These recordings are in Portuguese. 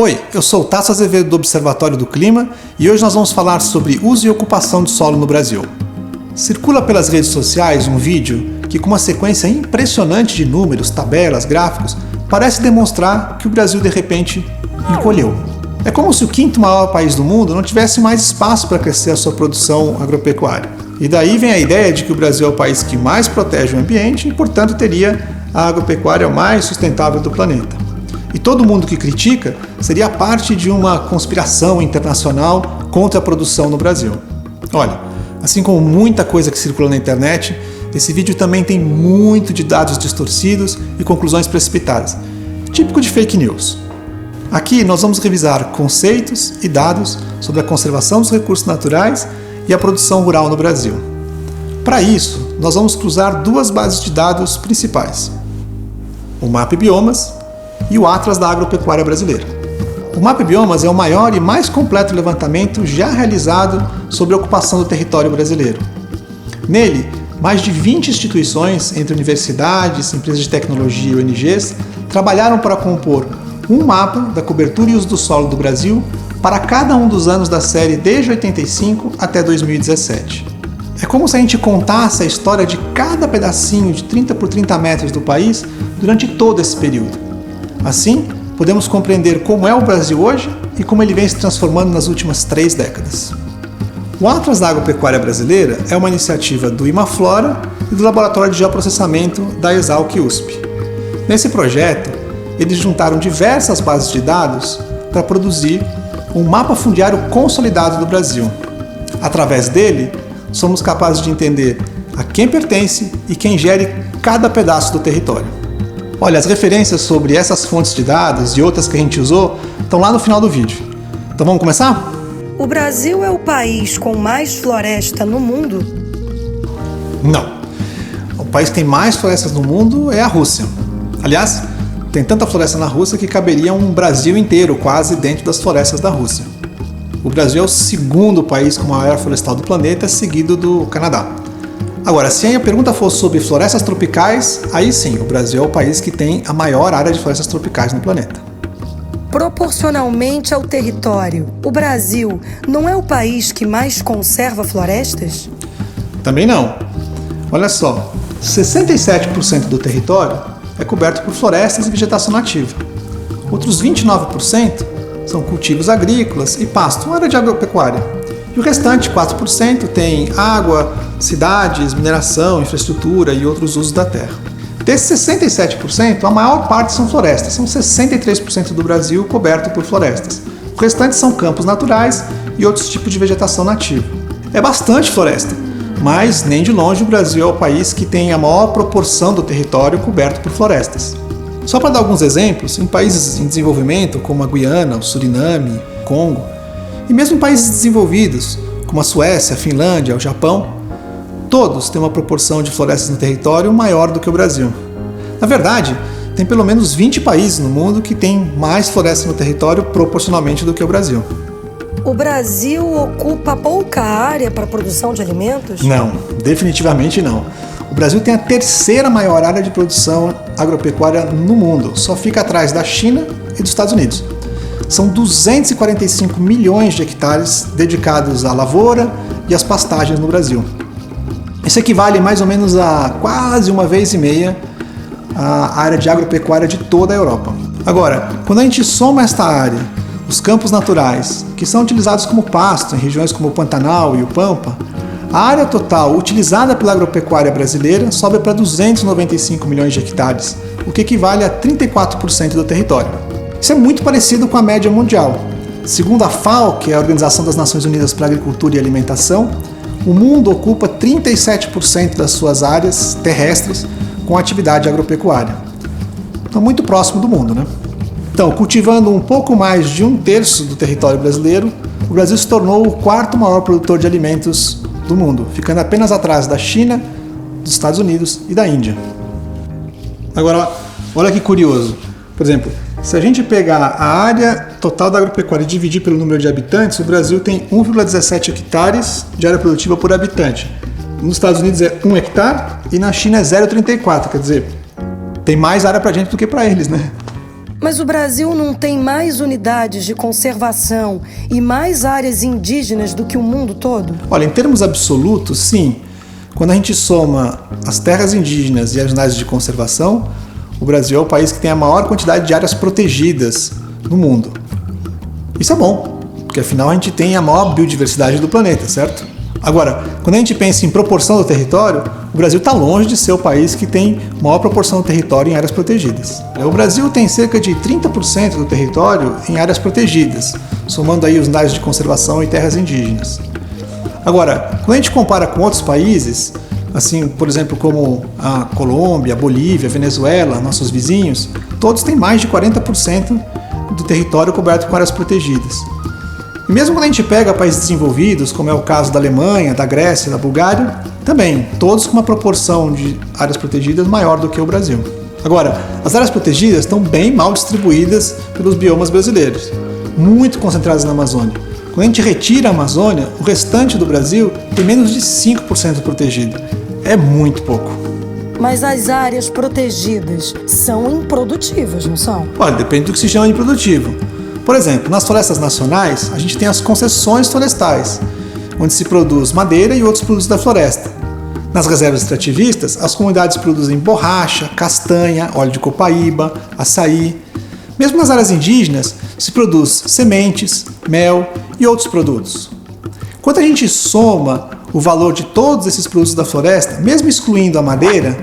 Oi, eu sou o Tasso Azevedo do Observatório do Clima e hoje nós vamos falar sobre uso e ocupação de solo no Brasil. Circula pelas redes sociais um vídeo que, com uma sequência impressionante de números, tabelas, gráficos, parece demonstrar que o Brasil de repente encolheu. É como se o quinto maior país do mundo não tivesse mais espaço para crescer a sua produção agropecuária. E daí vem a ideia de que o Brasil é o país que mais protege o ambiente e, portanto, teria a agropecuária mais sustentável do planeta. E todo mundo que critica seria parte de uma conspiração internacional contra a produção no Brasil. Olha, assim como muita coisa que circula na internet, esse vídeo também tem muito de dados distorcidos e conclusões precipitadas, típico de fake news. Aqui nós vamos revisar conceitos e dados sobre a conservação dos recursos naturais e a produção rural no Brasil. Para isso, nós vamos cruzar duas bases de dados principais: o MapBiomas e o Atlas da Agropecuária Brasileira. O MapBiomas é o maior e mais completo levantamento já realizado sobre a ocupação do território brasileiro. Nele, mais de 20 instituições, entre universidades, empresas de tecnologia e ONGs, trabalharam para compor um mapa da cobertura e uso do solo do Brasil para cada um dos anos da série desde 85 até 2017. É como se a gente contasse a história de cada pedacinho de 30 por 30 metros do país durante todo esse período. Assim, podemos compreender como é o Brasil hoje e como ele vem se transformando nas últimas 3 décadas. O Atlas da Agropecuária Brasileira é uma iniciativa do Imaflora e do Laboratório de Geoprocessamento da Exalc-USP. Nesse projeto, eles juntaram diversas bases de dados para produzir um mapa fundiário consolidado do Brasil. Através dele, somos capazes de entender a quem pertence e quem gere cada pedaço do território. Olha, as referências sobre essas fontes de dados e outras que a gente usou estão lá no final do vídeo. Então vamos começar? O Brasil é o país com mais floresta no mundo? Não. O país que tem mais florestas no mundo é a Rússia. Aliás, tem tanta floresta na Rússia que caberia um Brasil inteiro quase dentro das florestas da Rússia. O Brasil é o segundo país com maior área florestal do planeta, seguido do Canadá. Agora, se a pergunta for sobre florestas tropicais, aí sim, o Brasil é o país que tem a maior área de florestas tropicais no planeta. Proporcionalmente ao território, o Brasil não é o país que mais conserva florestas? Também não. Olha só, 67% do território é coberto por florestas e vegetação nativa. Outros 29% são cultivos agrícolas e pasto, área de agropecuária. E o restante, 4%, tem água, cidades, mineração, infraestrutura e outros usos da terra. Desses 67%, a maior parte são florestas, são 63% do Brasil coberto por florestas. O restante são campos naturais e outros tipos de vegetação nativa. É bastante floresta, mas nem de longe o Brasil é o país que tem a maior proporção do território coberto por florestas. Só para dar alguns exemplos, em países em desenvolvimento, como a Guiana, o Suriname, o Congo, e mesmo em países desenvolvidos, como a Suécia, a Finlândia, o Japão, todos têm uma proporção de florestas no território maior do que o Brasil. Na verdade, tem pelo menos 20 países no mundo que têm mais florestas no território proporcionalmente do que o Brasil. O Brasil ocupa pouca área para a produção de alimentos? Não, definitivamente não. O Brasil tem a terceira maior área de produção agropecuária no mundo, só fica atrás da China e dos Estados Unidos. São 245 milhões de hectares dedicados à lavoura e às pastagens no Brasil. Isso equivale mais ou menos a quase 1,5 vezes a área de agropecuária de toda a Europa. Agora, quando a gente soma esta área, os campos naturais, que são utilizados como pasto em regiões como o Pantanal e o Pampa, a área total utilizada pela agropecuária brasileira sobe para 295 milhões de hectares, o que equivale a 34% do território. Isso é muito parecido com a média mundial. Segundo a FAO, que é a Organização das Nações Unidas para a Agricultura e Alimentação, o mundo ocupa 37% das suas áreas terrestres com atividade agropecuária. Então, muito próximo do mundo, né? Então, cultivando um pouco mais de 1/3 do território brasileiro, o Brasil se tornou o 4º maior produtor de alimentos do mundo, ficando apenas atrás da China, dos Estados Unidos e da Índia. Agora, olha que curioso. Por exemplo, se a gente pegar a área total da agropecuária e dividir pelo número de habitantes, o Brasil tem 1,17 hectares de área produtiva por habitante. Nos Estados Unidos é 1 hectare e na China é 0,34, quer dizer, tem mais área pra gente do que para eles, né? Mas o Brasil não tem mais unidades de conservação e mais áreas indígenas do que o mundo todo? Olha, em termos absolutos, sim. Quando a gente soma as terras indígenas e as unidades de conservação, o Brasil é o país que tem a maior quantidade de áreas protegidas no mundo. Isso é bom, porque afinal a gente tem a maior biodiversidade do planeta, certo? Agora, quando a gente pensa em proporção do território, o Brasil está longe de ser o país que tem maior proporção do território em áreas protegidas. O Brasil tem cerca de 30% do território em áreas protegidas, somando aí as unidades de conservação e terras indígenas. Agora, quando a gente compara com outros países, assim, por exemplo, como a Colômbia, a Bolívia, a Venezuela, nossos vizinhos, todos têm mais de 40% do território coberto com áreas protegidas. E mesmo quando a gente pega países desenvolvidos, como é o caso da Alemanha, da Grécia, da Bulgária, também, todos com uma proporção de áreas protegidas maior do que o Brasil. Agora, as áreas protegidas estão bem mal distribuídas pelos biomas brasileiros, muito concentradas na Amazônia. Quando a gente retira a Amazônia, o restante do Brasil tem menos de 5% protegido. É muito pouco. Mas as áreas protegidas são improdutivas, não são? Olha, depende do que se chama de improdutivo. Por exemplo, nas florestas nacionais, a gente tem as concessões florestais, onde se produz madeira e outros produtos da floresta. Nas reservas extrativistas, as comunidades produzem borracha, castanha, óleo de copaíba, açaí. Mesmo nas áreas indígenas, se produz sementes, mel e outros produtos. Quando a gente soma o valor de todos esses produtos da floresta, mesmo excluindo a madeira,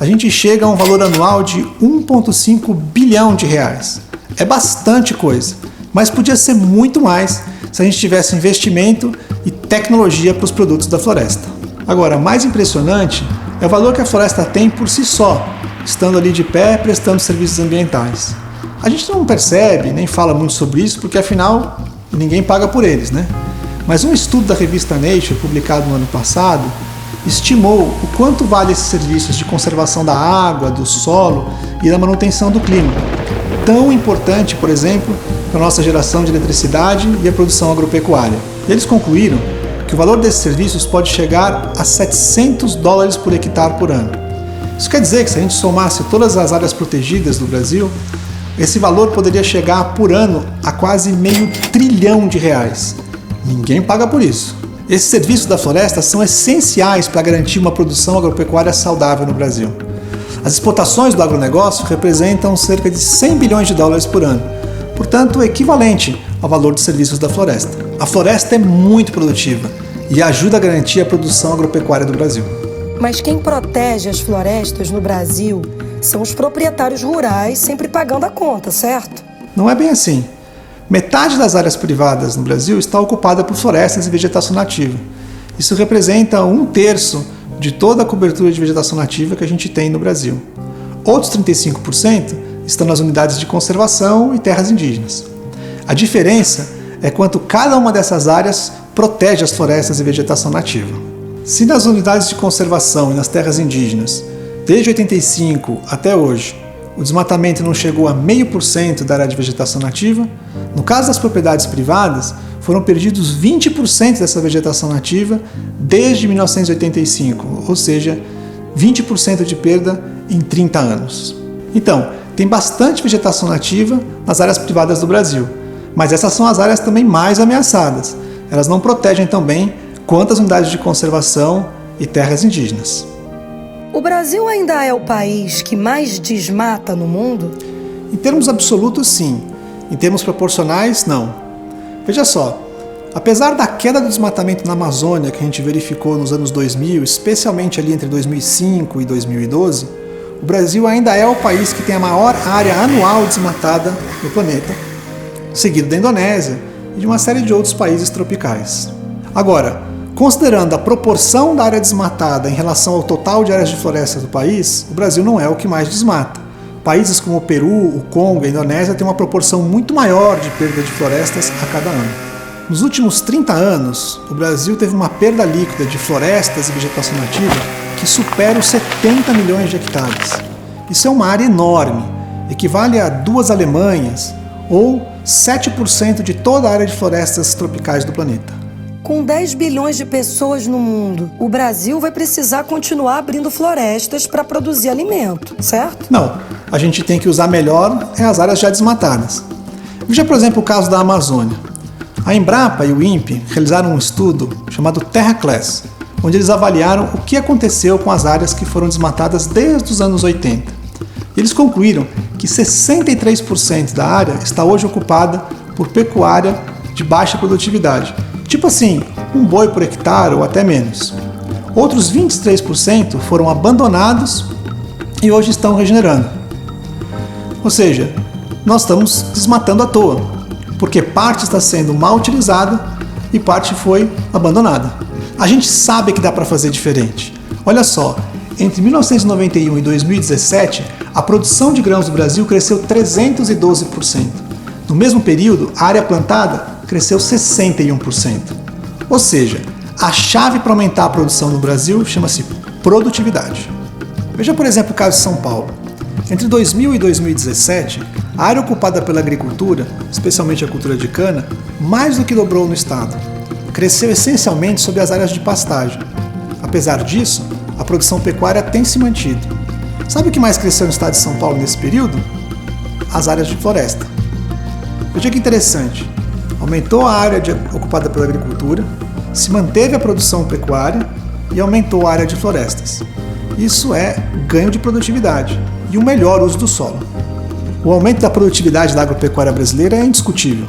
a gente chega a um valor anual de 1,5 bilhão de reais. É bastante coisa, mas podia ser muito mais se a gente tivesse investimento e tecnologia para os produtos da floresta. Agora, mais impressionante é o valor que a floresta tem por si só, estando ali de pé, prestando serviços ambientais. A gente não percebe, nem fala muito sobre isso, porque afinal ninguém paga por eles, né? Mas um estudo da revista Nature, publicado no ano passado, estimou o quanto vale esses serviços de conservação da água, do solo e da manutenção do clima. Tão importante, por exemplo, para a nossa geração de eletricidade e a produção agropecuária. E eles concluíram que o valor desses serviços pode chegar a $700 por hectare por ano. Isso quer dizer que se a gente somasse todas as áreas protegidas do Brasil, esse valor poderia chegar por ano a quase R$500 bilhão. Ninguém paga por isso. Esses serviços da floresta são essenciais para garantir uma produção agropecuária saudável no Brasil. As exportações do agronegócio representam cerca de $100 bilhões por ano, portanto, equivalente ao valor dos serviços da floresta. A floresta é muito produtiva e ajuda a garantir a produção agropecuária do Brasil. Mas quem protege as florestas no Brasil são os proprietários rurais, sempre pagando a conta, certo? Não é bem assim. Metade das áreas privadas no Brasil está ocupada por florestas e vegetação nativa. Isso representa 1/3 de toda a cobertura de vegetação nativa que a gente tem no Brasil. Outros 35% estão nas unidades de conservação e terras indígenas. A diferença é quanto cada uma dessas áreas protege as florestas e vegetação nativa. Se nas unidades de conservação e nas terras indígenas, desde 85 até hoje, o desmatamento não chegou a 0,5% da área de vegetação nativa, no caso das propriedades privadas, foram perdidos 20% dessa vegetação nativa desde 1985, ou seja, 20% de perda em 30 anos. Então, tem bastante vegetação nativa nas áreas privadas do Brasil, mas essas são as áreas também mais ameaçadas. Elas não protegem tão bem quanto as unidades de conservação e terras indígenas. O Brasil ainda é o país que mais desmata no mundo? Em termos absolutos, sim. Em termos proporcionais, não. Veja só, apesar da queda do desmatamento na Amazônia que a gente verificou nos anos 2000, especialmente ali entre 2005 e 2012, o Brasil ainda é o país que tem a maior área anual desmatada no planeta, seguido da Indonésia e de uma série de outros países tropicais. Agora, considerando a proporção da área desmatada em relação ao total de áreas de floresta do país, o Brasil não é o que mais desmata. Países como o Peru, o Congo e a Indonésia têm uma proporção muito maior de perda de florestas a cada ano. Nos últimos 30 anos, o Brasil teve uma perda líquida de florestas e vegetação nativa que supera os 70 milhões de hectares. Isso é uma área enorme, equivale a 2 Alemanhas ou 7% de toda a área de florestas tropicais do planeta. Com 10 bilhões de pessoas no mundo, o Brasil vai precisar continuar abrindo florestas para produzir alimento, certo? Não, a gente tem que usar melhor as áreas já desmatadas. Veja, por exemplo, o caso da Amazônia. A Embrapa e o INPE realizaram um estudo chamado TerraClass, onde eles avaliaram o que aconteceu com as áreas que foram desmatadas desde os anos 80. E eles concluíram que 63% da área está hoje ocupada por pecuária de baixa produtividade. Tipo assim, um boi por hectare ou até menos. Outros 23% foram abandonados e hoje estão regenerando. Ou seja, nós estamos desmatando à toa, porque parte está sendo mal utilizada e parte foi abandonada. A gente sabe que dá para fazer diferente. Olha só, entre 1991 e 2017, a produção de grãos do Brasil cresceu 312%. No mesmo período, a área plantada cresceu 61%. Ou seja, a chave para aumentar a produção no Brasil chama-se produtividade. Veja, por exemplo, o caso de São Paulo. Entre 2000 e 2017, a área ocupada pela agricultura, especialmente a cultura de cana, mais do que dobrou no estado. Cresceu essencialmente sob as áreas de pastagem. Apesar disso, a produção pecuária tem se mantido. Sabe o que mais cresceu no estado de São Paulo nesse período? As áreas de floresta. Veja que interessante. Aumentou a área ocupada pela agricultura, se manteve a produção pecuária e aumentou a área de florestas. Isso é ganho de produtividade e um melhor uso do solo. O aumento da produtividade da agropecuária brasileira é indiscutível,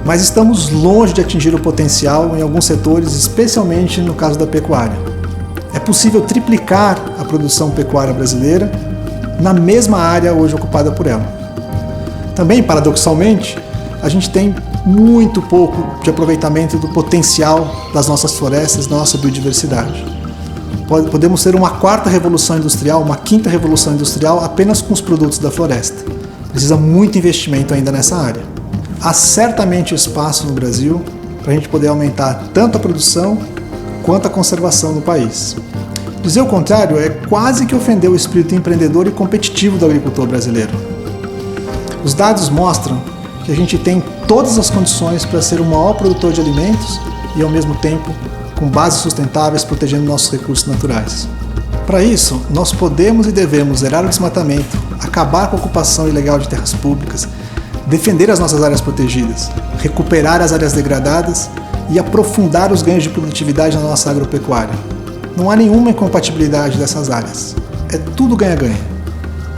mas estamos longe de atingir o potencial em alguns setores, especialmente no caso da pecuária. É possível triplicar a produção pecuária brasileira na mesma área hoje ocupada por ela. Também, paradoxalmente, a gente tem muito pouco de aproveitamento do potencial das nossas florestas, da nossa biodiversidade. Podemos ter uma quarta revolução industrial, uma quinta revolução industrial apenas com os produtos da floresta. Precisa muito investimento ainda nessa área. Há certamente espaço no Brasil para a gente poder aumentar tanto a produção quanto a conservação no país. Dizer o contrário é quase que ofender o espírito empreendedor e competitivo do agricultor brasileiro. Os dados mostram que a gente tem todas as condições para ser o maior produtor de alimentos e, ao mesmo tempo, com bases sustentáveis protegendo nossos recursos naturais. Para isso, nós podemos e devemos zerar o desmatamento, acabar com a ocupação ilegal de terras públicas, defender as nossas áreas protegidas, recuperar as áreas degradadas e aprofundar os ganhos de produtividade na nossa agropecuária. Não há nenhuma incompatibilidade dessas áreas. É tudo ganha-ganha.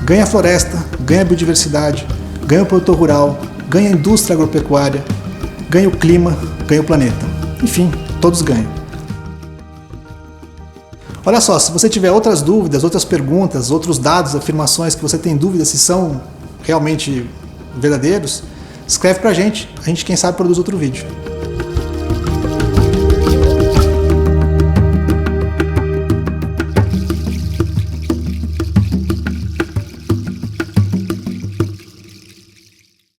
Ganha a floresta, ganha a biodiversidade, ganha o produtor rural, ganha a indústria agropecuária, ganha o clima, ganha o planeta. Enfim, todos ganham. Olha só, se você tiver outras dúvidas, outras perguntas, outros dados, afirmações que você tem dúvida se são realmente verdadeiros, escreve pra gente. A gente, quem sabe, produz outro vídeo.